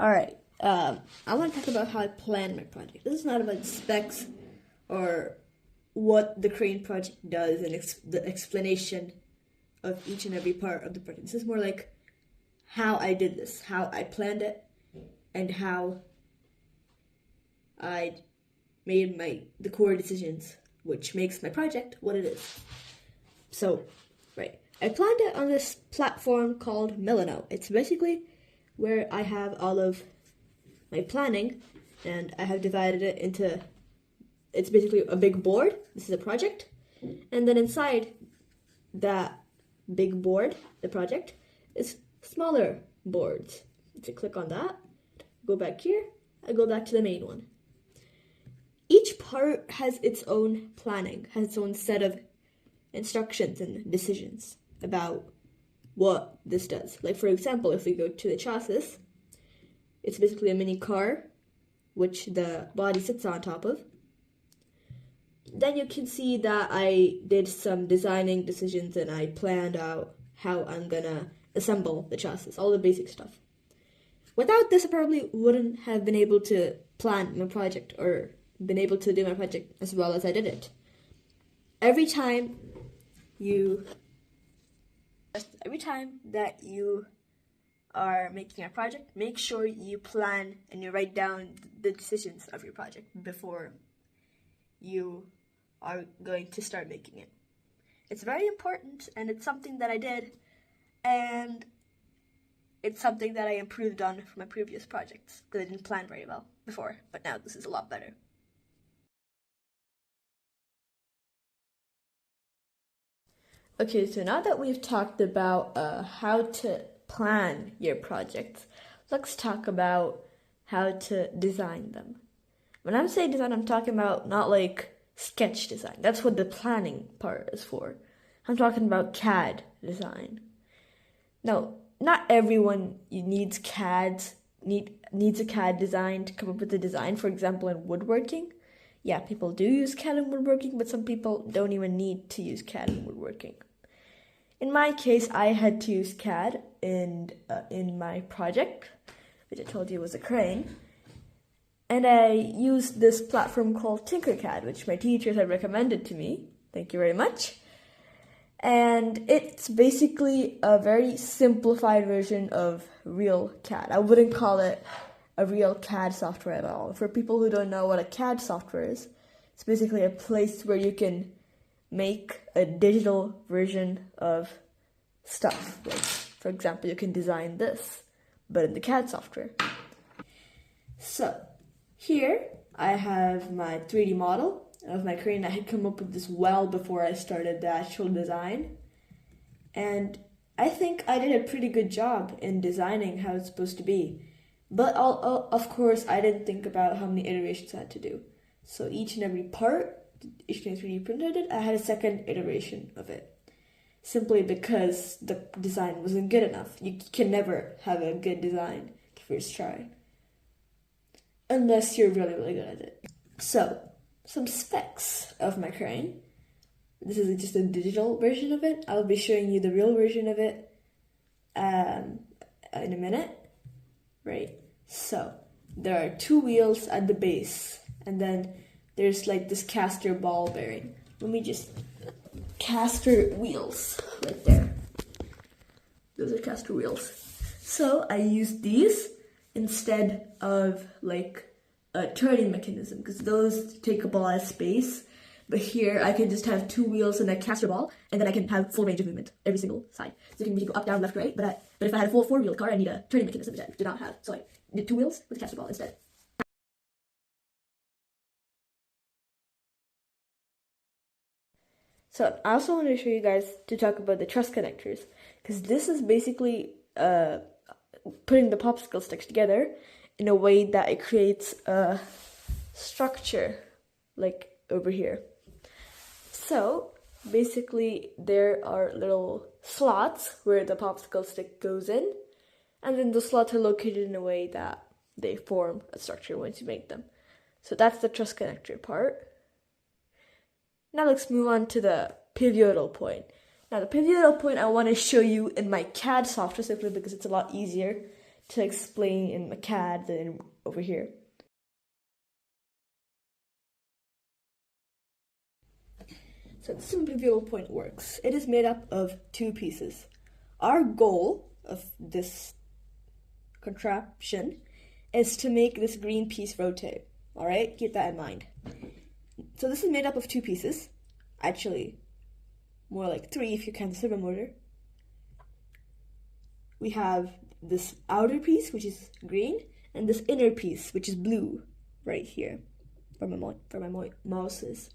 Alright, I want to talk about how I plan my project. This is not about specs or what the crane project does and the explanation of each and every part of the project. This is more like how I did this, how I planned it, and how I made the core decisions, which makes my project what it is. So, right, I planned it on this platform called Milano. It's basically where I have all of my planning, and I have divided it into, it's basically a big board. This is a project, and then inside that big board, the project, is smaller boards. If you click on that, go back here, I go back to the main one. Each part has its own planning, has its own set of instructions and decisions about what this does. Like, for example, if we go to the chassis, it's basically a mini car which the body sits on top of. Then you can see that I did some designing decisions and I planned out how I'm gonna assemble the chassis, all the basic stuff. Without this, I probably wouldn't have been able to plan my project or been able to do my project as well as I did it. Every time that you are making a project, make sure you plan and you write down the decisions of your project before you are going to start making it. It's very important, and it's something that I did, and it's something that I improved on from my previous projects because I didn't plan very well before, but now this is a lot better. Okay, so now that we've talked about how to plan your projects, let's talk about how to design them. When I'm saying design, I'm talking about not like sketch design. That's what the planning part is for. I'm talking about CAD design. Now, not everyone needs a CAD design to come up with a design. For example, in woodworking, yeah, people do use CAD in woodworking, but some people don't even need to use CAD in woodworking. In my case, I had to use CAD in my project, which I told you was a crane. And I used this platform called Tinkercad, which my teachers had recommended to me. Thank you very much. And it's basically a very simplified version of real CAD. I wouldn't call it a real CAD software at all. For people who don't know what a CAD software is, it's basically a place where you can make a digital version of stuff. Like, for example, you can design this, but in the CAD software. So, here I have my 3D model of my crane. I had come up with this well before I started the actual design. And I think I did a pretty good job in designing how it's supposed to be. But of course, I didn't think about how many iterations I had to do. So each and every part, each time I 3D printed it, I had a second iteration of it. Simply because the design wasn't good enough. You can never have a good design the first try, unless you're really, really good at it. So, some specs of my crane. This is just a digital version of it. I'll be showing you the real version of it in a minute. Right, so there are 2 wheels at the base, and then there's like this caster ball bearing. Let me just, caster wheels right there. Those are caster wheels. So I used these instead of like a turning mechanism, because those take up a lot of space. But here I can just have 2 wheels and a caster ball, and then I can have full range of movement every single side. So you can go up, down, left, right. But if I had a full 4-wheel car, I need a turning mechanism, which I did not have. So I did 2 wheels with a caster ball instead. So I also want to show you guys to talk about the truss connectors, because this is basically putting the popsicle sticks together in a way that it creates a structure, like over here. So basically there are little slots where the popsicle stick goes in, and then the slots are located in a way that they form a structure once you make them. So that's the truss connector part. Now let's move on to the pivotal point. Now the pivotal point I want to show you in my CAD software simply because it's a lot easier to explain in CAD than over here. So this is how pivotal point works. It is made up of two pieces. Our goal of this contraption is to make this green piece rotate. All right, keep that in mind. So this is made up of two pieces. Actually, more like three if you count the servo motor. We have this outer piece, which is green, and this inner piece, which is blue, right here, where my mouse is.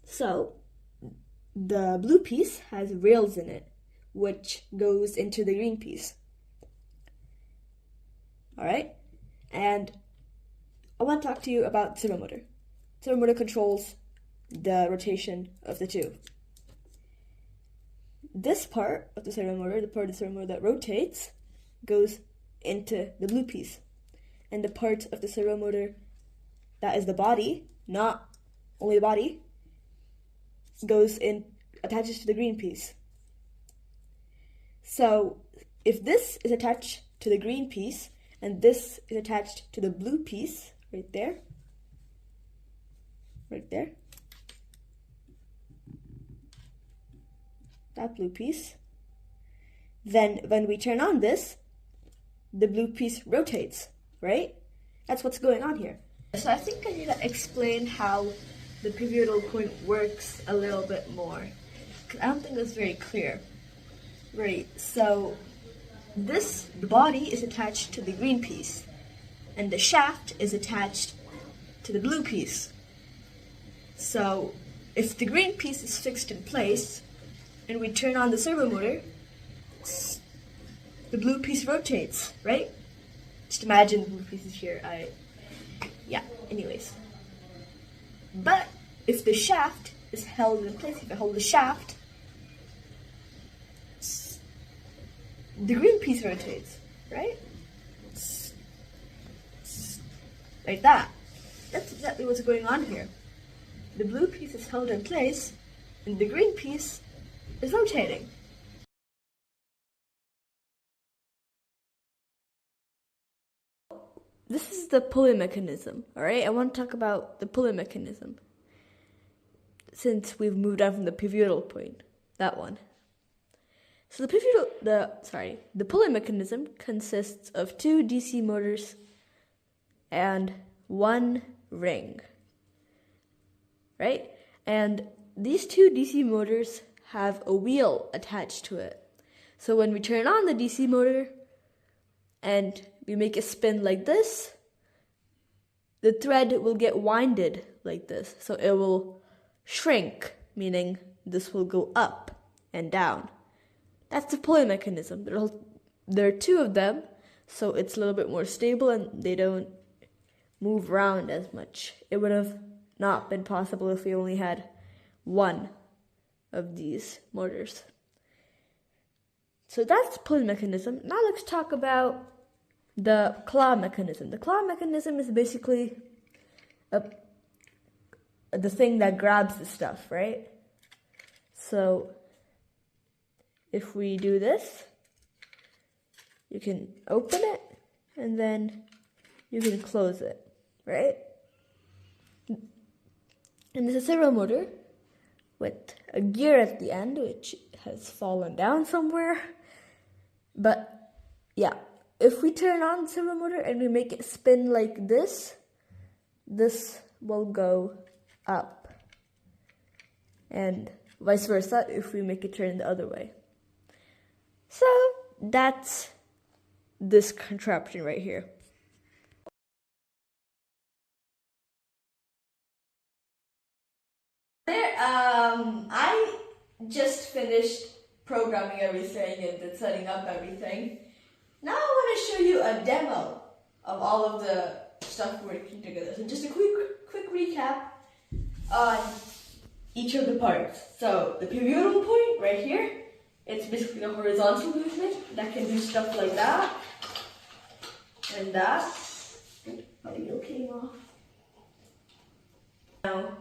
So, the blue piece has rails in it, which goes into the green piece. Alright? And I want to talk to you about the servo motor. Servo motor controls the rotation of the two. This part of the servo motor, the part of the servo motor that rotates, goes into the blue piece. And the part of the servo motor that is the body, not only the body, goes in, attaches to the green piece. So if this is attached to the green piece and this is attached to the blue piece, right there, that blue piece, then when we turn on this, the blue piece rotates, right? That's what's going on here. So I think I need to explain how the pivotal point works a little bit more, because I don't think that's very clear. Right, so the body is attached to the green piece, and the shaft is attached to the blue piece. So if the green piece is fixed in place, and we turn on the servo motor, the blue piece rotates, right? Just imagine the blue piece is here. Anyways. But if the shaft is held in place, if I hold the shaft, the green piece rotates, right? Like that. That's exactly what's going on here. The blue piece is held in place, and the green piece is rotating. This is the pulley mechanism, alright? I want to talk about the pulley mechanism, since we've moved on from the pivotal point, that one. So the pulley mechanism consists of two DC motors and one ring, right? And these two DC motors have a wheel attached to it. So when we turn on the DC motor and we make it spin like this, the thread will get winded like this. So it will shrink, meaning this will go up and down. That's the pulley mechanism. There are two of them, so it's a little bit more stable and they don't move around as much. It would have not been possible if we only had one of these motors. So that's the pulley mechanism. Now let's talk about the claw mechanism. The claw mechanism is basically the thing that grabs the stuff, right? So if we do this, you can open it and then you can close it, right? And there's a servo motor with a gear at the end, which has fallen down somewhere. But yeah, if we turn on the servo motor and we make it spin like this, this will go up. And vice versa if we make it turn the other way. So that's this contraption right here. I just finished programming everything and then setting up everything. Now I want to show you a demo of all of the stuff working together. So just a quick recap on each of the parts. So the pivotal point right here, it's basically a horizontal movement that can do stuff like that and that. My wheel came off. Now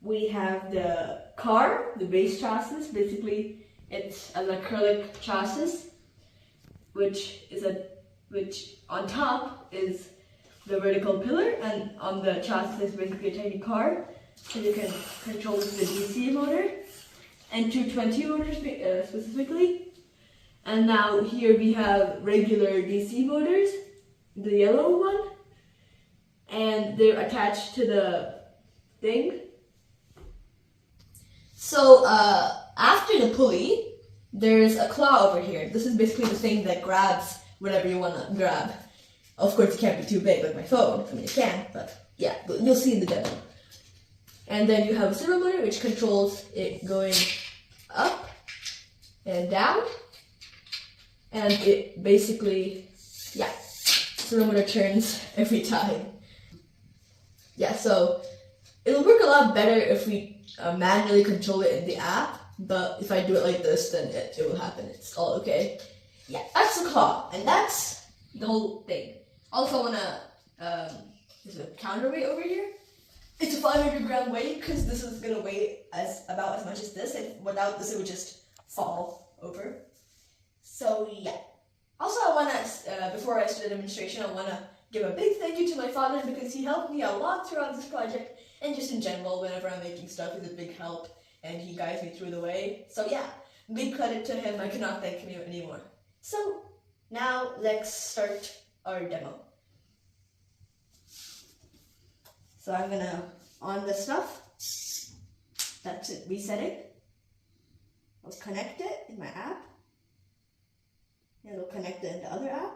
we have the car, the base chassis. Basically, it's an acrylic chassis. which on top is the vertical pillar, and on the chassis is basically a tiny car, so you can control with the DC motor, and 220 motors specifically. And now here we have regular DC motors, the yellow one, and they're attached to the thing. So after the pulley, there's a claw over here. This is basically the thing that grabs whatever you want to grab. Of course, it can't be too big like my phone. I mean, it can, but yeah, you'll see in the demo. And then you have a servo motor, which controls it going up and down. And it basically, yeah, servo motor turns every time. Yeah, so it'll work a lot better if we manually control it in the app, but if I do it like this, then it will happen. It's all okay. Yeah, that's the claw, and that's the whole thing. Also, I wanna, there's a counterweight over here. It's a 500-gram weight, because this is gonna weigh about as much as this, and without this it would just fall over. So yeah. Also, I wanna, before I start the demonstration, I wanna give a big thank you to my father, because he helped me a lot throughout this project, and just in general, whenever I'm making stuff, he's a big help, and he guides me through the way. So yeah, big credit to him. I cannot thank him anymore. So now let's start our demo. So I'm gonna on the stuff. That's it, resetting. I'll connect it in my app. And it'll connect it in the other app.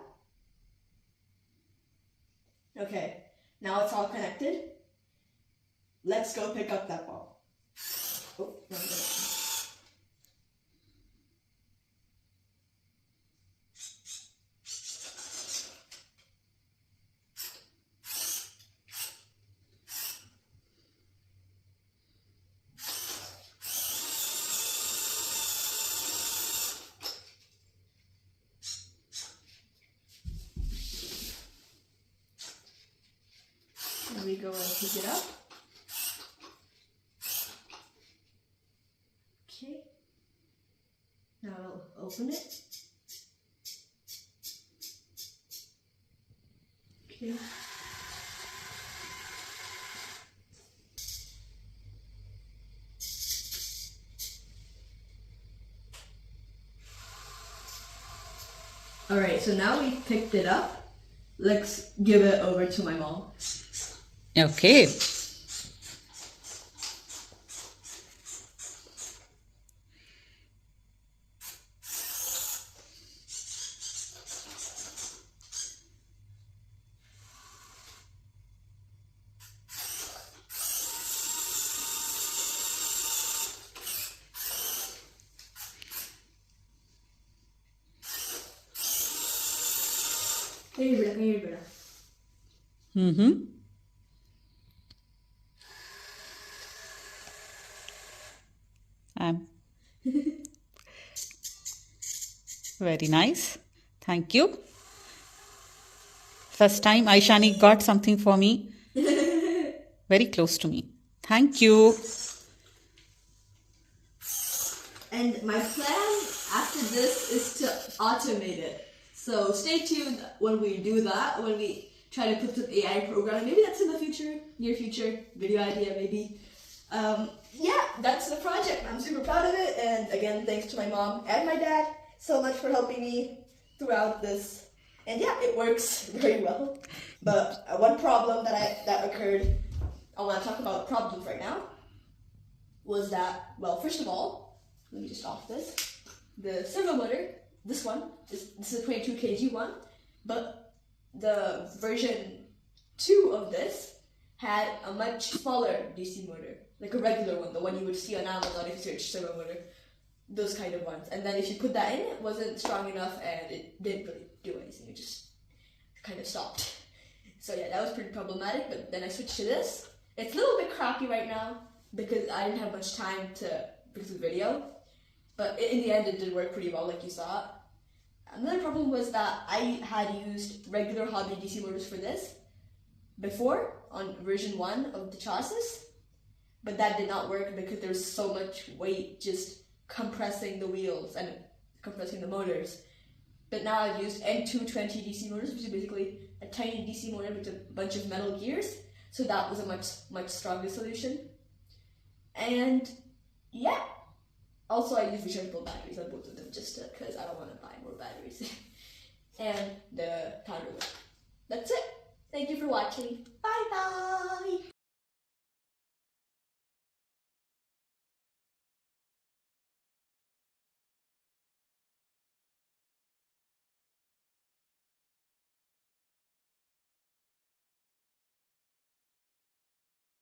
Okay, now it's all connected. Let's go pick up that ball. Oh, no, no. There we go and pick it up. Okay. Now I'll open it. Okay. Alright, so now we've picked it up. Let's give it over to my mom. Okay. Here, Mm-hmm. Very nice. Thank you. First time Aishani got something for me. Very close to me. Thank you. And my plan after this is to automate it. So stay tuned when we do that, when we try to put some AI programming. Maybe that's in the future, near future, video idea maybe. Yeah, that's the project. I'm super proud of it. And again, thanks to my mom and my dad so much for helping me throughout this. And yeah, it works very well. But one problem that occurred, I want to talk about problems right now, was that, well, first of all, let me just off this. The servo motor, this is a 22 kg one, but the version 2 of this had a much smaller DC motor, like a regular one, the one you would see on Amazon if you search servo motor, those kind of ones. And then if you put that in, it wasn't strong enough and it didn't really do anything, it just kind of stopped. So yeah, that was pretty problematic, but then I switched to this. It's a little bit crappy right now because I didn't have much time to fix the video, but in the end it did work pretty well like you saw. Another problem was that I had used regular hobby DC motors for this before on version 1 of the chassis, but that did not work because there was so much weight just compressing the wheels and compressing the motors. But now I've used N220 DC motors, which is basically a tiny DC motor with a bunch of metal gears. So that was a much stronger solution. And yeah. Also, I use rechargeable batteries on both of them just because I don't want to buy more batteries. And the powder. That's it. Thank you for watching. Bye bye.